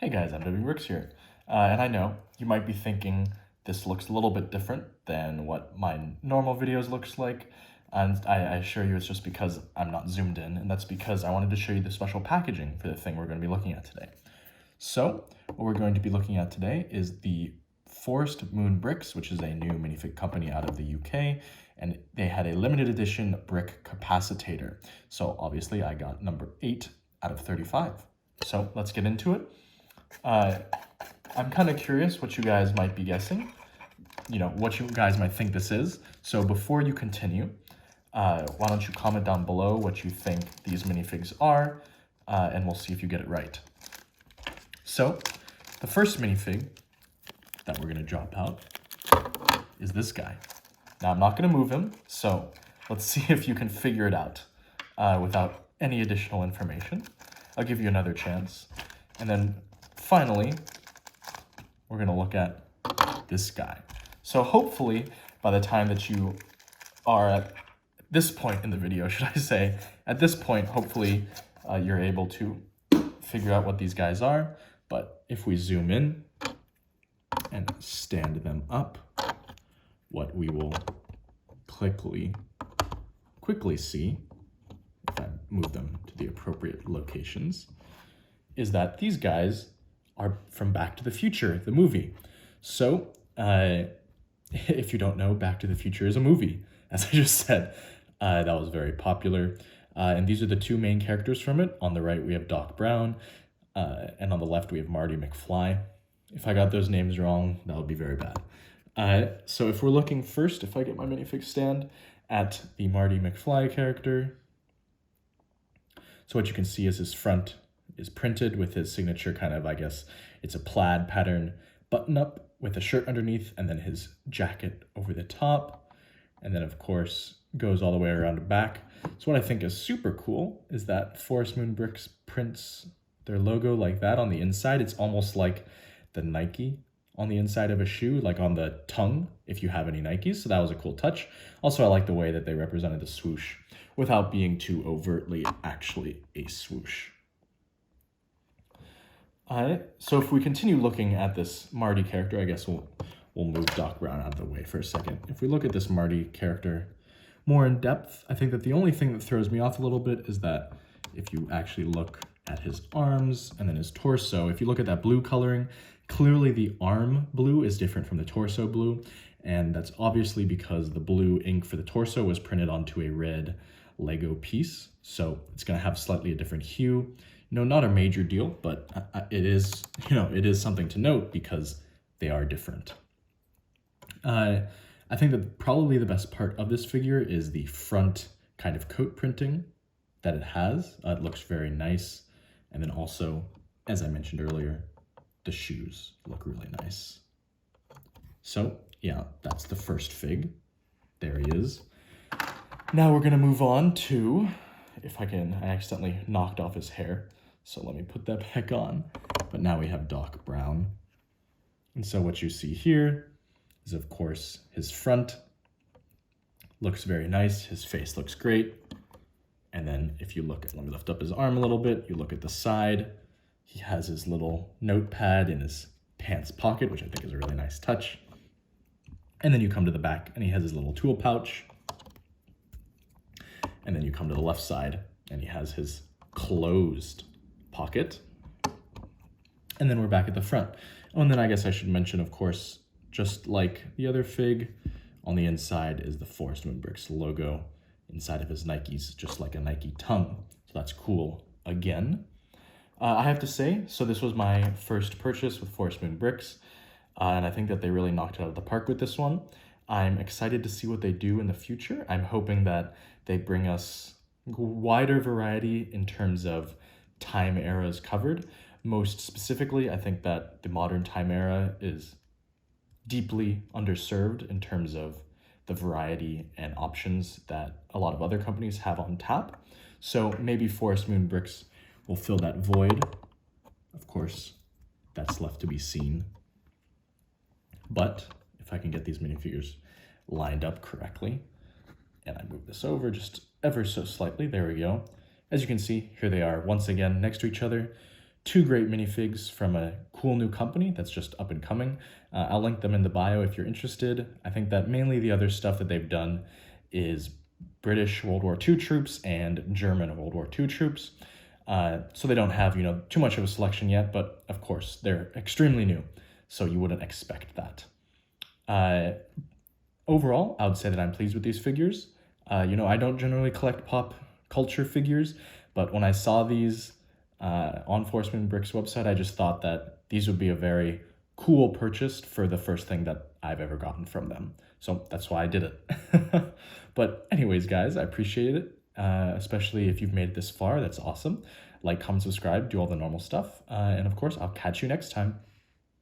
Hey guys, Bricks here. And I know you might be thinking this looks a little bit different than what my normal videos looks like. And I assure you it's just because I'm not zoomed in, and that's because I wanted to show you the special packaging for the thing we're going to be looking at today. So what we're going to be looking at today is the Forest Moon Bricks, which is a new minifig company out of the UK, and they had a limited edition brick capacitator. So obviously I got number 8 out of 35. So let's get into it. I'm kind of curious what you guys might be guessing, what you guys might think this is. So before you continue, why don't you comment down below what you think these minifigs are, and we'll see if you get it right. So the first minifig that we're going to drop out is this guy. Now I'm not going to move him, so let's see if you can figure it out without any additional information. I'll give you another chance. And then finally, we're going to look at this guy. So hopefully, by the time that you are at this point in the video, should I say, at this point, hopefully you're able to figure out what these guys are. But if we zoom in and stand them up, what we will quickly see, if I move them to the appropriate locations, is that these guys are from Back to the Future, the movie. So, if you don't know, Back to the Future is a movie, as I just said. That was very popular. And these are the two main characters from it. On the right, we have Doc Brown, and on the left, we have Marty McFly. If I got those names wrong, that would be very bad. So if we're looking first, if I get my minifig stand, at the Marty McFly character, so what you can see is his front is printed with his signature kind of, I guess, it's a plaid pattern button up with a shirt underneath, and then his jacket over the top. And then, of course, goes all the way around the back. So what I think is super cool is that Forest Moon Bricks prints their logo like that on the inside. It's almost like the Nike on the inside of a shoe, like on the tongue, if you have any Nikes. So that was a cool touch. Also, I like the way that they represented the swoosh without being too overtly actually a swoosh. So if we continue looking at this Marty character, I guess we'll move Doc Brown out of the way for a second. If we look at this Marty character more in depth, I think that the only thing that throws me off a little bit is that if you actually look at his arms and then his torso, if you look at that blue coloring, clearly the arm blue is different from the torso blue. And that's obviously because the blue ink for the torso was printed onto a red Lego piece. So it's going to have slightly a different hue. Not a major deal, but it is, it is something to note because they are different. I think that probably the best part of this figure is the front kind of coat printing that it has. It looks very nice. And then also, as I mentioned earlier, the shoes look really nice. So yeah, that's the first fig. There he is. Now we're gonna move on to, I accidentally knocked off his hair. So let me put that back on. But now we have Doc Brown. And so what you see here is, of course, his front looks very nice. His face looks great. And then if you look at, let me lift up his arm a little bit. You look at the side. He has his little notepad in his pants pocket, which I think is a really nice touch. And then you come to the back and he has his little tool pouch. And then you come to the left side and he has his closed pocket. And then we're back at the front. Oh, and then I guess I should mention, of course, just like the other fig, on the inside is the Forest Moon Bricks logo inside of his Nikes, just like a Nike tongue. So that's cool again. I have to say, so this was my first purchase with Forest Moon Bricks, and I think that they really knocked it out of the park with this one. I'm excited to see what they do in the future. I'm hoping that they bring us wider variety in terms of time eras covered. Most specifically, I think that the modern time era is deeply underserved in terms of the variety and options that a lot of other companies have on tap. So maybe Forest Moon Bricks will fill that void. Of course, that's left to be seen. But if I can get these minifigures lined up correctly, and I move this over just ever so slightly, there we go. As you can see, here they are once again next to each other. two great minifigs from a cool new company that's just up and coming. I'll link them in the bio if you're interested. I think that mainly the other stuff that they've done is British World War II troops and German World War II troops. So they don't have, too much of a selection yet, but of course, they're extremely new, so you wouldn't expect that. Overall, I would say that I'm pleased with these figures. I don't generally collect pop culture figures, but when I saw these on Forceman Bricks website, I just thought that these would be a very cool purchase for the first thing that I've ever gotten from them. So that's why I did it. But anyways, guys, I appreciate it, especially if you've made it this far. That's awesome. Like, comment, subscribe, do all the normal stuff. And of course, I'll catch you next time.